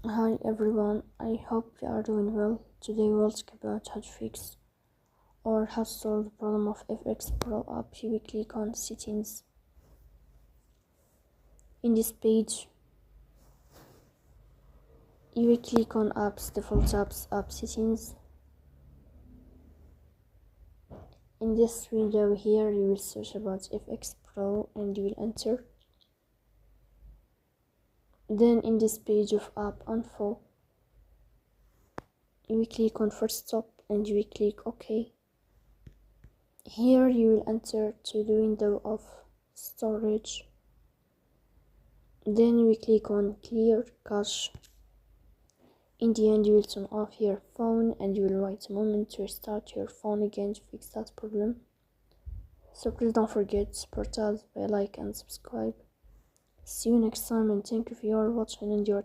Hi everyone, I hope you are doing well. Today we'll talk about how to fix or how to solve the problem of FxPro app. You will click on settings. In this page, you will click on apps, default apps, app settings. In this window here, you will search about FxPro and you will enter. Then in this page of app info, you will click on first stop and you will click OK. Here you will enter to the window of storage. Then you will click on clear cache. In the end, you will turn off your phone and you will wait a moment to restart your phone again to fix that problem. So please don't forget to support us by like and subscribe. See you next time and thank you for your watching and your